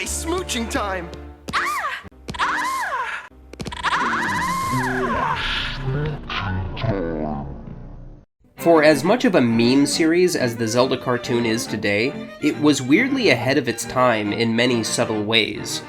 my smooching time! For as much of a meme series as the Zelda Cartoon is today, it was weirdly ahead of its time in many subtle ways.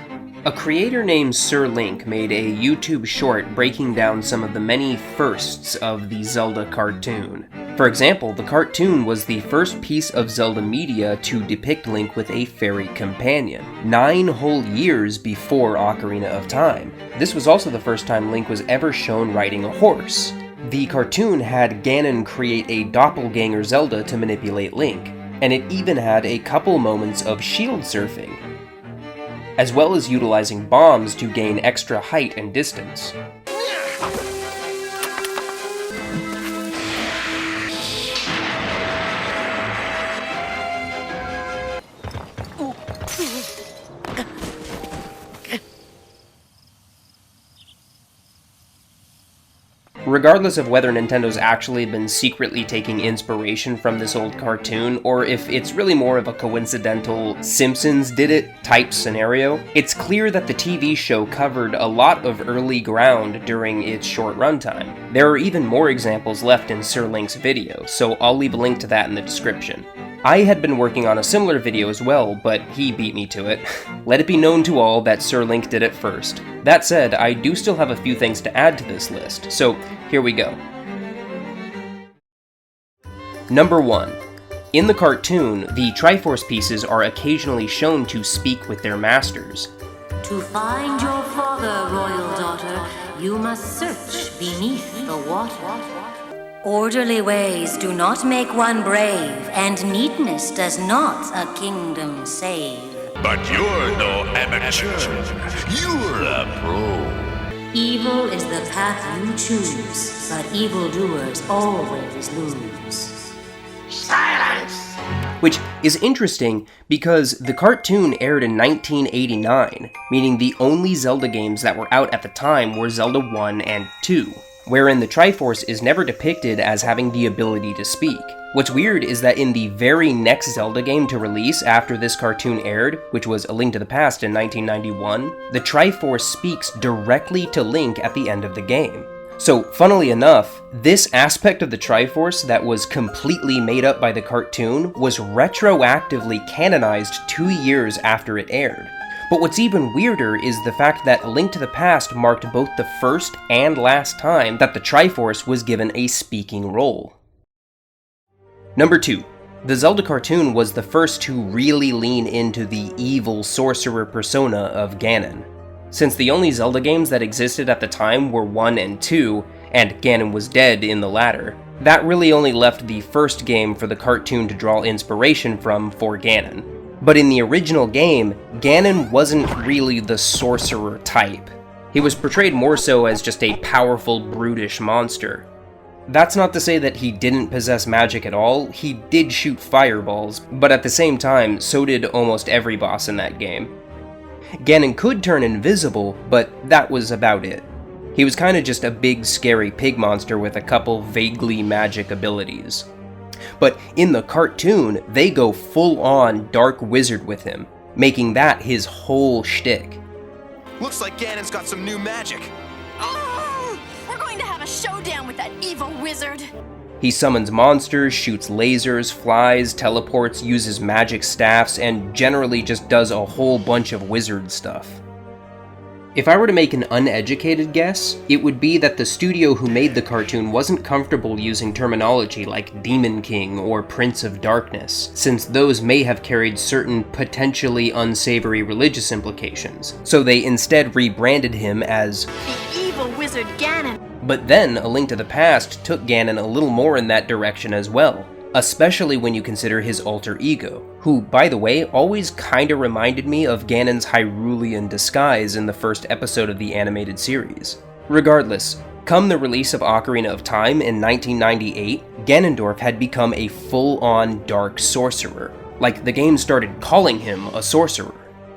A creator named Sir Link made a YouTube short breaking down some of the many firsts of the Zelda Cartoon. For example, the cartoon was the first piece of Zelda media to depict Link with a fairy companion, 9 whole years before Ocarina of Time. This was also the first time Link was ever shown riding a horse. The cartoon had Ganon create a doppelganger Zelda to manipulate Link, and it even had a couple moments of shield surfing, as well as utilizing bombs to gain extra height and distance. Regardless of whether Nintendo's actually been secretly taking inspiration from this old cartoon, or if it's really more of a coincidental Simpsons did it type scenario, it's clear that the TV show covered a lot of early ground during its short runtime. There are even more examples left in Sir Link's video, so I'll leave a link to that in the description. I had been working on a similar video as well, but he beat me to it. Let it be known to all that Sir Link did it first. That said, I do still have a few things to add to this list, so here we go. Number 1. In the cartoon, the Triforce pieces are occasionally shown to speak with their masters. To find your father, royal daughter, you must search beneath the water. Orderly ways do not make one brave, and neatness does not a kingdom save. But you're no amateur. You're a pro. Evil is the path you choose, but evildoers always lose. Silence! Which is interesting because the cartoon aired in 1989, meaning the only Zelda games that were out at the time were Zelda 1 and 2. Wherein the Triforce is never depicted as having the ability to speak. What's weird is that in the very next Zelda game to release after this cartoon aired, which was A Link to the Past in 1991, the Triforce speaks directly to Link at the end of the game. So, funnily enough, this aspect of the Triforce that was completely made up by the cartoon was retroactively canonized 2 years after it aired. But what's even weirder is the fact that A Link to the Past marked both the first and last time that the Triforce was given a speaking role. Number 2. The Zelda cartoon was the first to really lean into the evil sorcerer persona of Ganon. Since the only Zelda games that existed at the time were 1 and 2, and Ganon was dead in the latter, that really only left the first game for the cartoon to draw inspiration from for Ganon. But in the original game, Ganon wasn't really the sorcerer type. He was portrayed more so as just a powerful, brutish monster. That's not to say that he didn't possess magic at all, he did shoot fireballs, but at the same time, so did almost every boss in that game. Ganon could turn invisible, but that was about it. He was kinda just a big, scary pig monster with a couple vaguely magic abilities. But in the cartoon, they go full-on dark wizard with him, making that his whole shtick. Looks like Ganon's got some new magic. Oh, we're going to have a showdown with that evil wizard. He summons monsters, shoots lasers, flies, teleports, uses magic staffs, and generally just does a whole bunch of wizard stuff. If I were to make an uneducated guess, it would be that the studio who made the cartoon wasn't comfortable using terminology like Demon King or Prince of Darkness, since those may have carried certain potentially unsavory religious implications, so they instead rebranded him as The evil wizard Ganon. But then A Link to the Past took Ganon a little more in that direction as well, especially when you consider his alter ego, who, by the way, always kinda reminded me of Ganon's Hyrulean disguise in the first episode of the animated series. Regardless, come the release of Ocarina of Time in 1998, Ganondorf had become a full-on dark sorcerer. Like, the game started calling him a sorcerer.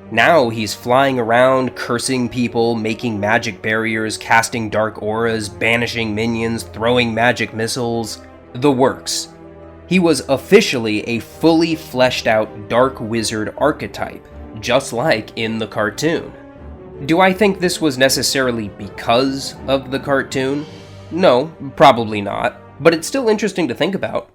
Now he's flying around, cursing people, making magic barriers, casting dark auras, banishing minions, throwing magic missiles. The works. He was officially a fully fleshed out Dark Wizard archetype, just like in the cartoon. Do I think this was necessarily because of the cartoon? No, probably not, but it's still interesting to think about.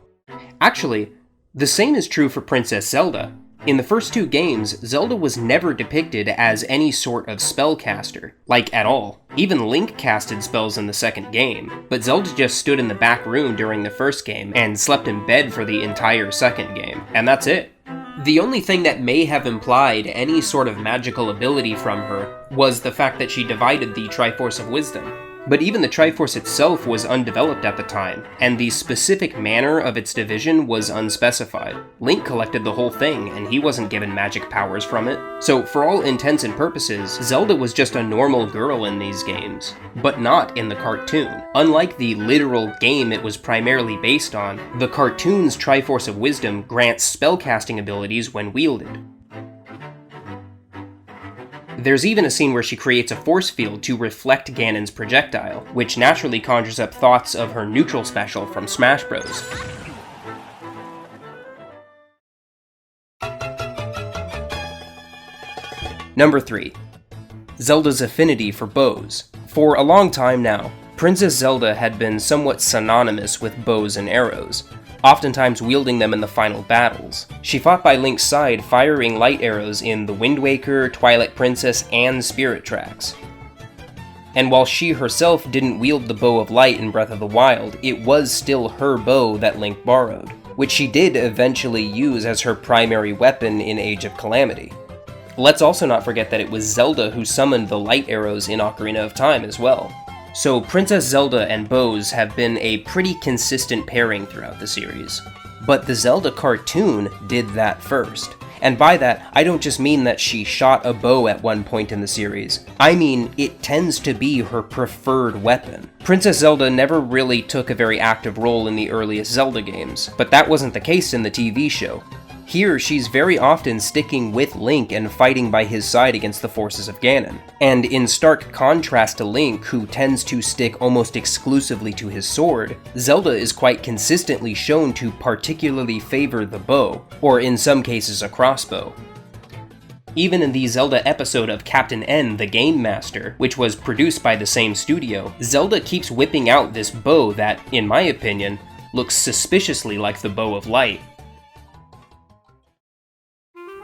Actually, the same is true for Princess Zelda. In the first two games, Zelda was never depicted as any sort of spellcaster, like at all. Even Link casted spells in the second game, but Zelda just stood in the back room during the first game and slept in bed for the entire second game, and that's it. The only thing that may have implied any sort of magical ability from her was the fact that she divided the Triforce of Wisdom. But even the Triforce itself was undeveloped at the time, and the specific manner of its division was unspecified. Link collected the whole thing, and he wasn't given magic powers from it. So for all intents and purposes, Zelda was just a normal girl in these games, but not in the cartoon. Unlike the literal game it was primarily based on, the cartoon's Triforce of Wisdom grants spellcasting abilities when wielded. There's even a scene where she creates a force field to reflect Ganon's projectile, which naturally conjures up thoughts of her neutral special from Smash Bros. Number 3. Zelda's affinity for bows. For a long time now, Princess Zelda had been somewhat synonymous with bows and arrows, oftentimes wielding them in the final battles. She fought by Link's side, firing light arrows in The Wind Waker, Twilight Princess, and Spirit Tracks. And while she herself didn't wield the Bow of Light in Breath of the Wild, it was still her bow that Link borrowed, which she did eventually use as her primary weapon in Age of Calamity. Let's also not forget that it was Zelda who summoned the light arrows in Ocarina of Time as well. So Princess Zelda and bows have been a pretty consistent pairing throughout the series. But the Zelda cartoon did that first. And by that, I don't just mean that she shot a bow at one point in the series. I mean, it tends to be her preferred weapon. Princess Zelda never really took a very active role in the earliest Zelda games, but that wasn't the case in the TV show. Here, she's very often sticking with Link and fighting by his side against the forces of Ganon. And in stark contrast to Link, who tends to stick almost exclusively to his sword, Zelda is quite consistently shown to particularly favor the bow, or in some cases a crossbow. Even in the Zelda episode of Captain N, the Game Master, which was produced by the same studio, Zelda keeps whipping out this bow that, in my opinion, looks suspiciously like the Bow of Light.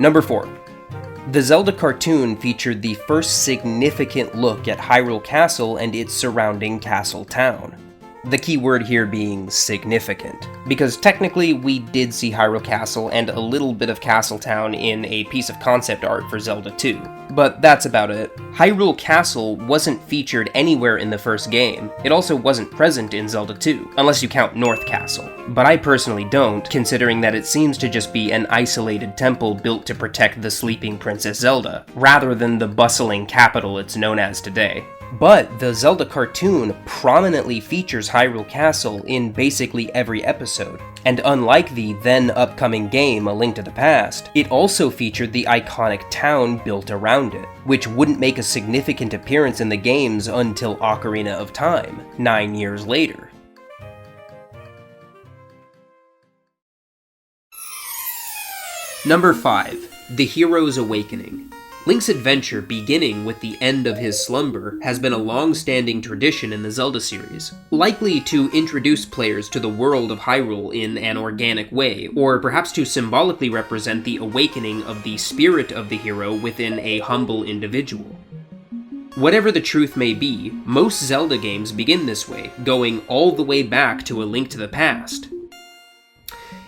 Number 4. The Zelda cartoon featured the first significant look at Hyrule Castle and its surrounding castle town. The key word here being significant, because technically we did see Hyrule Castle and a little bit of Castletown in a piece of concept art for Zelda 2, but that's about it. Hyrule Castle wasn't featured anywhere in the first game. It also wasn't present in Zelda 2, unless you count North Castle, but I personally don't, considering that it seems to just be an isolated temple built to protect the sleeping Princess Zelda, rather than the bustling capital it's known as today. But the Zelda cartoon prominently features Hyrule Castle in basically every episode, and unlike the then upcoming game A Link to the Past, it also featured the iconic town built around it, which wouldn't make a significant appearance in the games until Ocarina of Time, 9 years later. Number 5. The Hero's Awakening. Link's adventure, beginning with the end of his slumber, has been a long-standing tradition in the Zelda series, likely to introduce players to the world of Hyrule in an organic way, or perhaps to symbolically represent the awakening of the spirit of the hero within a humble individual. Whatever the truth may be, most Zelda games begin this way, going all the way back to A Link to the Past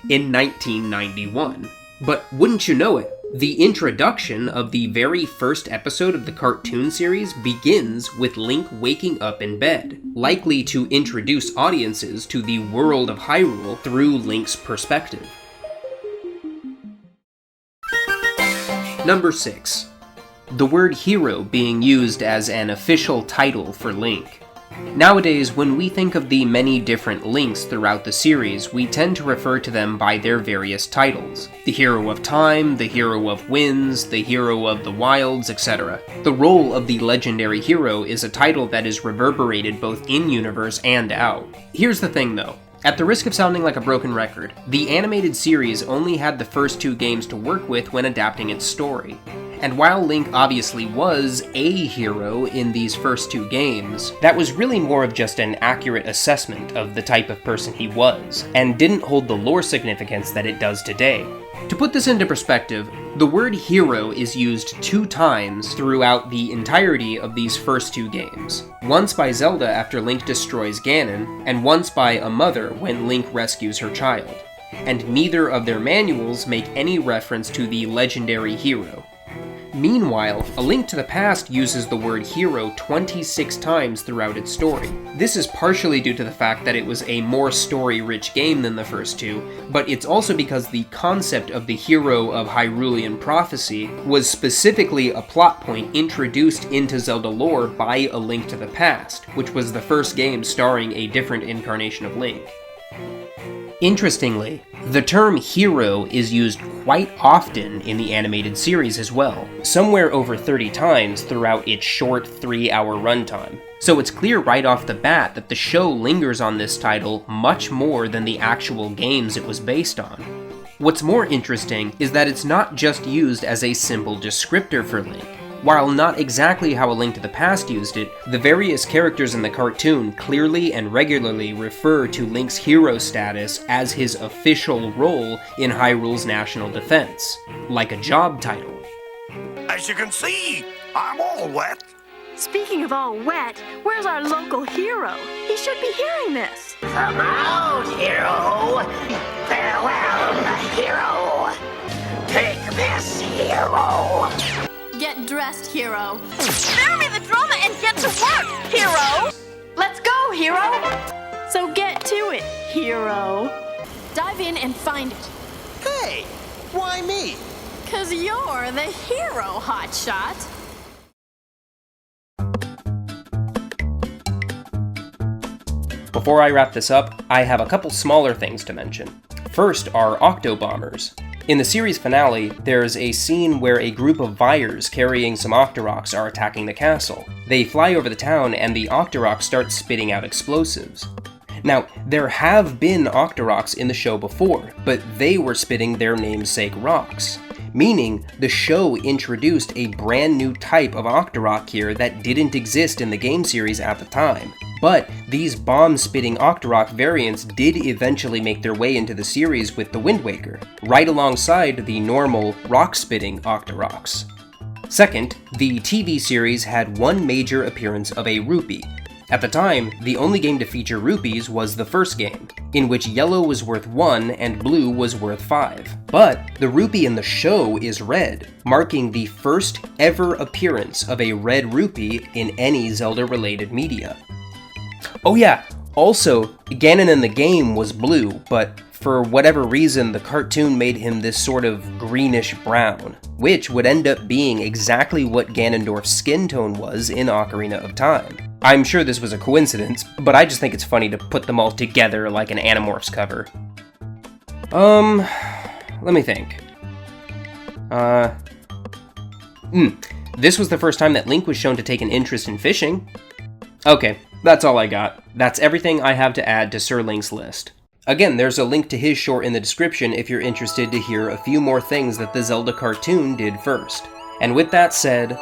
in 1991. But wouldn't you know it, the introduction of the very first episode of the cartoon series begins with Link waking up in bed, likely to introduce audiences to the world of Hyrule through Link's perspective. Number 6. The word hero being used as an official title for Link. Nowadays, when we think of the many different Links throughout the series, we tend to refer to them by their various titles. The Hero of Time, the Hero of Winds, the Hero of the Wilds, etc. The role of the legendary hero is a title that is reverberated both in-universe and out. Here's the thing though. At the risk of sounding like a broken record, the animated series only had the first 2 games to work with when adapting its story. And while Link obviously was a hero in these first two games, that was really more of just an accurate assessment of the type of person he was, and didn't hold the lore significance that it does today. To put this into perspective, the word hero is used 2 times throughout the entirety of these first 2 games. Once by Zelda after Link destroys Ganon, and once by a mother when Link rescues her child. And neither of their manuals make any reference to the legendary hero. Meanwhile, A Link to the Past uses the word hero 26 times throughout its story. This is partially due to the fact that it was a more story-rich game than the first 2, but it's also because the concept of the hero of Hyrulean prophecy was specifically a plot point introduced into Zelda lore by A Link to the Past, which was the first game starring a different incarnation of Link. Interestingly, the term hero is used quite often in the animated series as well, somewhere over 30 times throughout its short 3-hour runtime. So it's clear right off the bat that the show lingers on this title much more than the actual games it was based on. What's more interesting is that it's not just used as a simple descriptor for Link. While not exactly how A Link to the Past used it, the various characters in the cartoon clearly and regularly refer to Link's hero status as his official role in Hyrule's national defense, like a job title. As you can see, I'm all wet. Speaking of all wet, where's our local hero? He should be hearing this. Come out, hero. Farewell, hero. Take this, hero. Get dressed, hero. Spare me the drama and get to work, hero! Let's go, hero! So get to it, hero. Dive in and find it. Hey, why me? 'Cause you're the hero, hotshot. Before I wrap this up, I have a couple smaller things to mention. First are Octobombers. In the series finale, there's a scene where a group of Vyres carrying some Octoroks are attacking the castle. They fly over the town and the Octoroks start spitting out explosives. Now, there have been Octoroks in the show before, but they were spitting their namesake rocks. Meaning, the show introduced a brand new type of Octorok here that didn't exist in the game series at the time. But these bomb-spitting Octorok variants did eventually make their way into the series with the Wind Waker, right alongside the normal rock-spitting Octoroks. Second, the TV series had one major appearance of a rupee. At the time, the only game to feature rupees was the first game, in which yellow was worth 1 and blue was worth 5. But the rupee in the show is red, marking the first ever appearance of a red rupee in any Zelda-related media. Oh yeah, also, Ganon in the game was blue, but for whatever reason the cartoon made him this sort of greenish-brown, which would end up being exactly what Ganondorf's skin tone was in Ocarina of Time. I'm sure this was a coincidence, but I just think it's funny to put them all together like an Animorphs cover. Let me think. This was the first time that Link was shown to take an interest in fishing. Okay, that's all I got. That's everything I have to add to Sir Link's list. Again, there's a link to his short in the description if you're interested to hear a few more things that the Zelda cartoon did first. And with that said...